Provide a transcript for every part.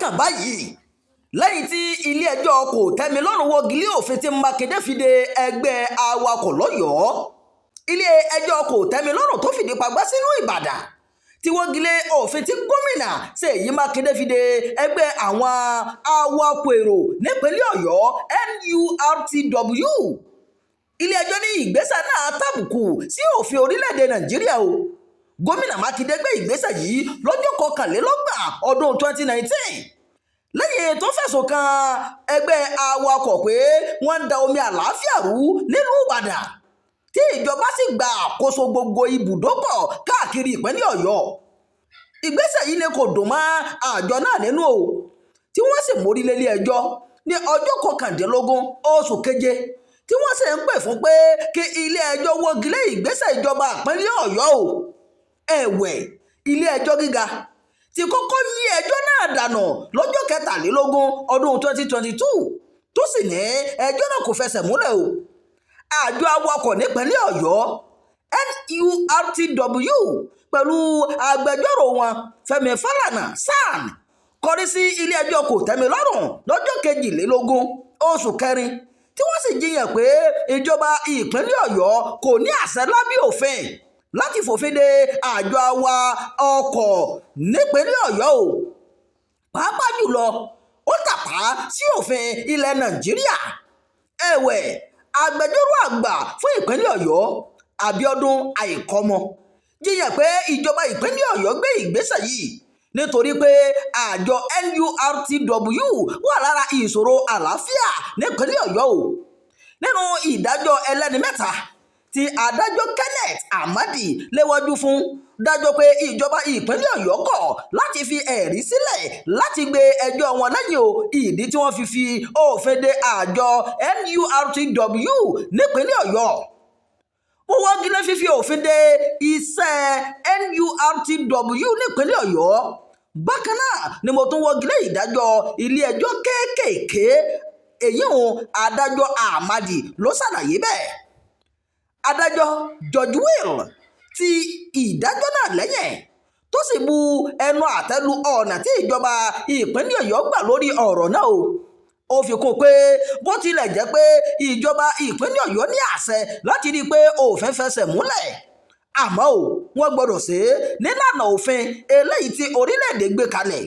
kàn báyìí lẹ́yìn tí ilé-ẹjọ́ kòtẹ́milọ́rùn wọ́gilé òfin tí Mákindé fi de ẹgbẹ́ awakọ̀ lọ́yọ̀ọ́. Ilé-ẹjọ́ kòtẹ́milọ́rùn tó fìdí pagbá sínú Ìbàdàn tí wọ́gilé òfin tí gómìnà Ṣèyí Mákindé fi de ẹgbẹ́ àwọn awakọ̀ èrò nípínlẹ̀ Ọ̀yọ́ NURTW. Ilé-ẹjọ́ ní ìgbésẹ̀ náà tàbùkù sí òfin orílẹ̀-èdè Nàìjíríà o. Gómìnà Mákindé gbé ìgbésẹ̀ yìí lọ́jọ́ 21 ọdún 2019 lẹ́yìn tó fẹ̀sùn kan ẹgbẹ́ awakọ̀ pé wọ́n ń da omi àlàáfíà rú nílùú Ìbàdàn tí ìjọba sì gba àkóso gbogbo ibùdókọ̀ káàkiri ìpínlẹ̀ Ọ̀yọ́. Ìgbésẹ̀ yìí ni kò dùn mọ́ àjọ náà nínú o, tí wọ́n sì mórí lé ilé-ẹjọ́ ní ọjọ́ 19 oṣù keje tí wọ́n sì ń pè fún pé kí ilé-ẹjọ́ wọ́gilé ìgbésẹ̀ ìjọba ìpínlẹ̀ Ọ̀yọ́ o. Ẹ̀wẹ̀, ilé-ẹjọ́ gíga ti kọ́kọ́ yí ẹjọ́ náà dànù lọ́jọ́ 23 ọdún 2022 tó sì ní ẹjọ́ náà kò fẹsẹ̀ múlẹ̀ o. Àjọ awakọ̀ nípínlẹ̀ Ọ̀yọ́ NURTW pẹ̀lú agbẹjọ́rò wọn Fẹ́mi Fálànà SAN kọrí sí ilé-ẹjọ́ kòtẹ́milọ́rùn lọ́jọ́ 22 oṣù kẹrin tí wọ́n sì jiyàn pé ìjọba ìpínlẹ̀ Ọ̀yọ́ kò ní àṣẹ lábẹ́ òfin láti fòfin de àjọ awa ọkọ̀ nípínlẹ̀ Ọ̀yọ́ o. Pàápàá jùlọ ó tàpá sí òfin ilẹ̀ Nàìjíríà. Ẹ̀wẹ̀, agbẹjọ́rò àgbà fún ìpínlẹ̀ Ọ̀yọ́ Abíọ́dún Àìkọ́mọ jiyàn pé ìjọba ìpínlẹ̀ Ọ̀yọ́ gbé ìgbésẹ̀ yìí nítorí pé àjọ NURTW wà lára ìṣòro àlàáfíà nípínlẹ̀ Ọ̀yọ́ o. Nínú ìdájọ́ ẹlẹ́ni mẹ́ta tí adájọ́ Kenneth Amadi léwájú fún dájọ́ pé ìjọba ìpínlẹ̀ Ọ̀yọ́ kọ̀ láti fi ẹ̀rí sílẹ̀ láti gbé ẹjọ́ wọn lẹ́yìn o ìdí tí wọ́n fi òfin de àjọ NURTW nípínlẹ̀ Ọ̀yọ́. Wọ́n wọ́gilé fífi òfin de iṣẹ́ NURTW nípínlẹ̀ Ọ̀yọ́. Bákan náà ni mo tún wọ́gilé ìdájọ́ ilé-ẹjọ́ kéékèèké èyí hùn adájọ́ Amadi ló ṣàlàyé bẹ́ẹ̀. Adájọ́ George Will ti ìdájọ́ náà lẹ́yìn tó sì bu ẹnu àtẹ́lu ọ̀nà tí ìjọba ìpínlẹ̀ Ọ̀yọ́ gbà lórí ọ̀rọ̀ náà o. Ó fi kún pé bó tilẹ̀ jẹ́ pé ìjọba ìpínlẹ̀ Ọ̀yọ́ ní àṣẹ láti rí i pé òfin fẹsẹ̀ múlẹ̀, àmọ́ o wọ́n gbọ́dọ̀ ṣe é nílànà òfin eléyìí tí orílẹ̀-èdè gbé kalẹ̀.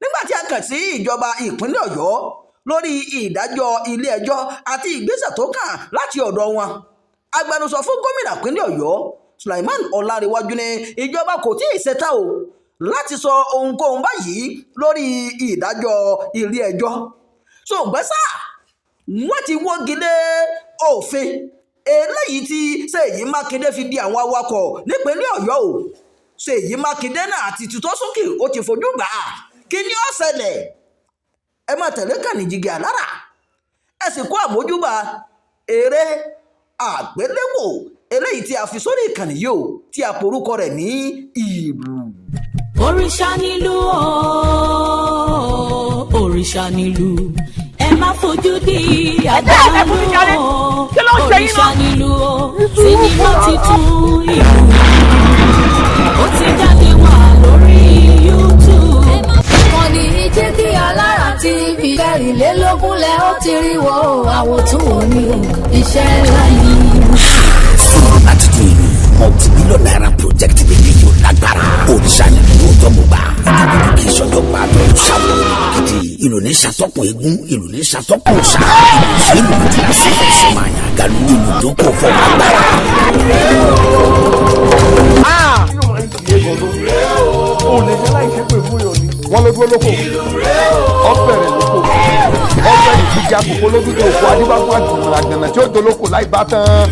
Nígbà tí a kàn sí ìjọba ìpínlẹ̀ Ọ̀yọ́ lórí ìdájọ́ ilé-ẹjọ́ àti ìgbésẹ̀ tó kàn láti ọ̀dọ̀ wọn, agbẹnusọ fún gómìnà ìpínlẹ̀ Ọ̀yọ́ Sulaiman Ọlárẹ̀wájú ní ìjọba kò tí ì ṣetán o láti sọ ohunkóhun báyìí lórí ìdájọ́ ilé-ẹjọ́. Ṣùgbọ́n ṣá wọ́n ti wọ́gi lé òfin eléyìí tí Ṣèyí Mákindé fi di àwọn awakọ̀ nípínlẹ̀ Ọ̀yọ́ o. Ṣèyí Mákindé náà ti tutọ́ sókè ó ti fojú gbà á. Kí ni ó ṣẹlẹ̀? Ẹ máa tẹ̀lé Kàní Jígí Alára ẹ sì kó àmójúbà eré àgbéléwò eléyìí tí a fi sórí ìkànnì yìí o tí a porúkọ rẹ̀ ní Ìlú. Òrìṣà nílùú o, òrìṣà nílùú, ẹ má fojú di àdánù o. Òrìṣà nílùú o, sinimá titun ìlú ó ti jáde wá lórí YouTube. Ìkànnì Jígí Alára TV 24 lẹ ó ti rí wo àwòtún òní iṣẹ́ ńlá yìí. Sinimá titun ìlú multi-billion naira project méjì yóò lágbára. Òrìṣà nílùú tó mú bá ìdíbò kì í ṣọjọ́ pa àtọ̀ ṣàwọn gidi. Ìlú ní ṣàtọ́kùn eégún, ìlú ní ṣàtọ́kùn ṣá. Ìlú ní kíláàsì ẹ̀sìn máa yàn gàlú ìlú tó kọ̀ fọ́ agbára. O lè jẹ́ láì ṣe pé fún yọ̀ ni. Wọ́n ló dúró lóko. Ọ̀bẹ̀rẹ̀ lóko. Ọ̀bẹ̀rẹ̀ ìdíje àkókò lójú tó kó adébáfún àjùmọ̀ àgbẹ̀nà tí ó dolóko láì bá tán.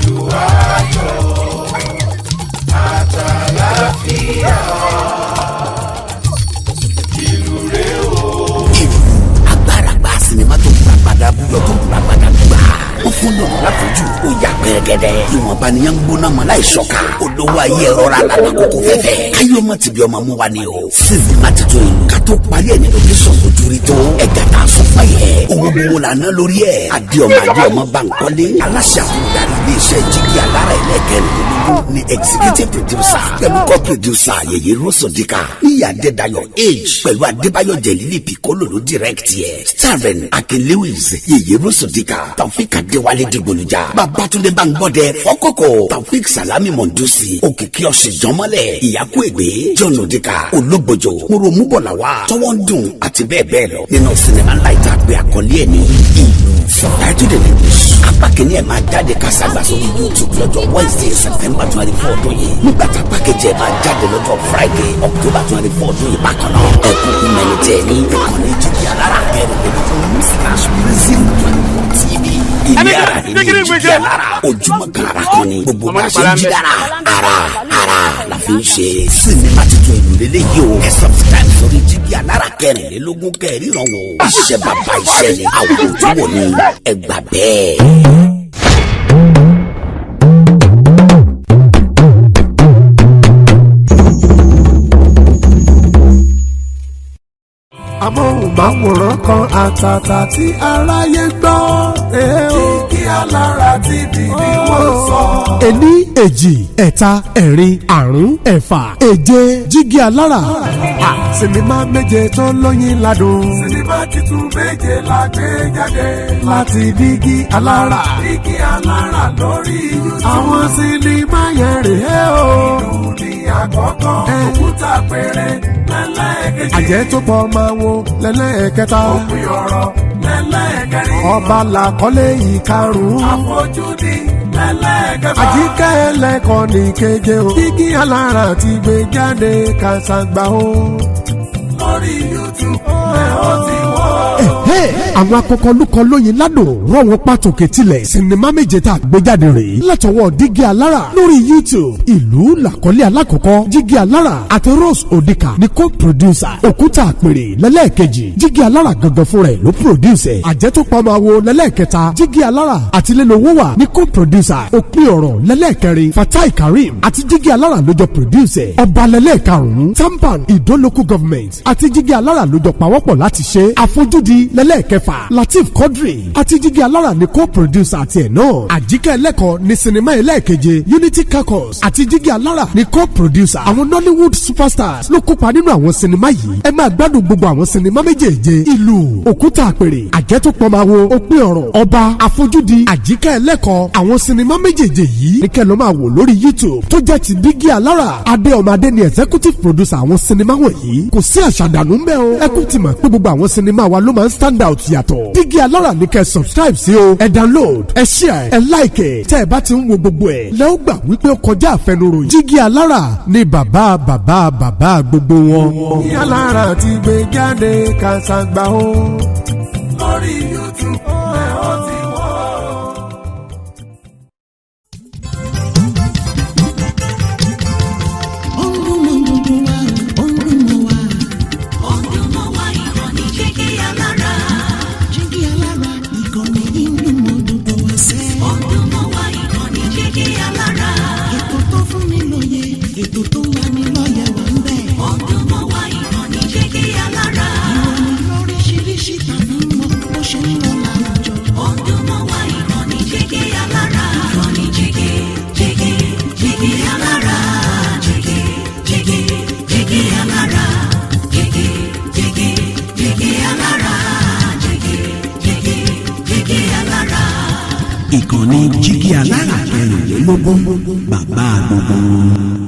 Ìlú agbára gba sinimá tó gbà padà búyọ̀ tó gbà padà gbà. Ó fún lọ́nà láfojú ó yà pẹ́ẹ́gẹ́dẹ́. Ìwọ̀n ọ̀bànìyàn gbóná mọ́ láì ṣọ́ka olówó ayé ẹ̀rọ ra lànà kókó fẹ́fẹ́ káyọ̀mọ́ ti bí ọmọ mú wa ni o sinimá ti tó ìlú ká tó parí ẹ̀ ní location ojú rí tó ẹ̀gá tá a sọ fún yẹ owó gbogbo là ná lórí ẹ̀ adéọmọ Bankole aláṣẹ àfúndarí iléeṣẹ́ jígí alára ẹlẹ́gẹ̀rún ní executive producer pẹ̀lú co-producer Yèyé Rosodika níyà Adédayọ̀ age pẹ̀lú Adébáyọ̀ Jẹ̀lílì Piccolo ló direct yẹ starring Akin Lewis Yèyé Rosodika Taofik Adéwálé Dìgbòlùjà Babátúndé Báńgbọ́dẹ Fọ́kọ́kọ́ Taofik Salami Mondusi Òkìkí Ọ̀sìnjọ́mọ́lẹ̀ Ìyákú Ègbé John Odika Ológbòjò Móròmúbọ̀làwà tọ́wọ́ ń dùn àti bẹ́ẹ̀ bẹ́ẹ̀ lọ nínú sinimá ńlá ìta àgbẹ̀ àkọlé ẹ̀ ní ìlú subtitled in English apá kìíní ẹ̀ máa jáde kásàgbà sórí YouTube lọ́jọ́ Wednesday September 24 ọdún yìí nígbà tá pákéjì ẹ̀ máa jáde lọ́jọ́ Friday October 24 ọdún yìí bákan náà ẹ̀kú mẹ́nitẹ́ ní ìkànnì jíjí alára kẹrin pẹ̀lú /Brazil 24 TV ilé ara ní jíjí alára ojúmọ́ kàrà kan ní gbogbo bá ṣe ń jí dára ara la fi ń ṣe sinimá tuntun ìlú lélẹ́yìí o ẹ̀ subscribe sórí jíjí alára kẹrìnlélógún kẹrìnrán wo iṣẹ́ bàbá iṣẹ́ ni àwòrán tó wò ní ẹgbà bẹ́ẹ̀. amóhùnmáwòrán kan àtàtà tí aráyé gbọ́. Jígí Alára TV ni wọ́n sọ. ení èjì ẹ̀ta ẹ̀rin àrún ẹ̀fà èje Jígí Alára. Sinimá méje tó lóyin ládùn. Sinimá titun méje la gbé jáde. Láti Jígí Alára. Jígí Alára lórí YouTube. Àwọn sinimá yẹn rèé o. Ìlú ní àkọ́kọ́. Òkúta péré lẹ́lẹ́kejì. Àjẹ́ tó pọ̀ máa wo lẹ́lẹ́kẹta. Òpin ọ̀rọ̀ lẹ́lẹ́kẹrin. Ọba làkọ́lé ìkarùn-ún. Àfojúdi lẹ́lẹ́kẹfà. Àjíkẹ́ ẹlẹ́kọ̀ọ́ ní keje o. Jígí Alára ti gbé jáde kàṣàgbà o. Lórí YouTube ẹ̀ ó ti wọ́. Àwọn akọkọlùkọ lóyin ládùn rọ wọn pàtòkè tilẹ̀ sinimá méje tá a gbé jáde rèé látọwọ́ Jígí Alára lórí YouTube ìlú làkọ́lé alákọ̀ọ́kọ́ Jígí Alára àti Rose Odika ní co-producer òkúta àpèrè lẹ́lẹ́ẹ̀kejì Jígí Alára gangan fúnra ẹ̀ ló producer àjẹ́ tó pamọ́ àwo lẹ́lẹ́ẹ̀kẹta Jígí Alára àti Lélowówà ní co-producer òpin ọ̀rọ̀ lẹ́lẹ́ẹ̀kẹrin Fatai Karim àti Jígí Alára ló jọ producer ọba lẹ́lẹ́ẹ̀karùn-ún Tampan Ìdó local government àti Jígí Alára ló jọ pawọ́pọ̀ láti ṣe àfojúdi lẹ́lẹ́ẹ̀kẹfà Lateef Quadri àti Jígí Alára ní co-producer àti ẹ̀ náà Àjíkẹ́ Ẹlẹ́kọ̀ ní sinimá ẹlẹ́ẹ̀keje Unity Caucus àti Jígí Alára ní co-producer àwọn Nollywood superstars ló kópa nínú àwọn sinimá yìí ẹ máa gbádùn gbogbo àwọn sinimá méjèèje ìlú òkúta àpèrè àjẹtùpọ̀máwo òpin ọ̀rọ̀ ọba àfojúdi Àjíkẹ́ Ẹlẹ́kọ̀ àwọn sinimá méjèèje yìí ní kẹ́ ló máa wò lórí YouTube tó jẹ́ ti Jígí Alára Adéọmọdé ní executive producer àwọn sinimá wọ̀nyí kò sí àṣàdànù ń bẹ o ẹ kú ti mọ̀ pé gbogbo àwọn sinimá wa ló máa ń stand out yàtọ̀ Jígí Alára ní kẹ́ subscribe sí o ẹ download ẹ share ẹ like ẹ tẹ́ ẹ bá ti ń wo gbogbo ẹ̀ lẹ́ ó gbà wípé ó kọjá àfẹnuròyìn Jígí Alára ní bàbá gbogbo wọn. Jígí Alára ti gbé jáde kàṣàgbà o lórí YouTube ẹ̀ ó ti wọ́. Ètò tó wà ní lọ́yẹ̀ wà ń bẹ̀. Ọdún mọ́ wá ìkànnì Jígí Alára. Ìròyìn lóríṣiríṣi tàbí mọ bó ṣe ń lọ láwùjọ. Ọdún mọ́ wá ìkànnì Jígí Alára. Ìkànnì Jígí Alára. Jígí Alára. Jígí Alára. Jígí Alára. Ìkànnì Jígí Alára 16 bàbá gbogbo.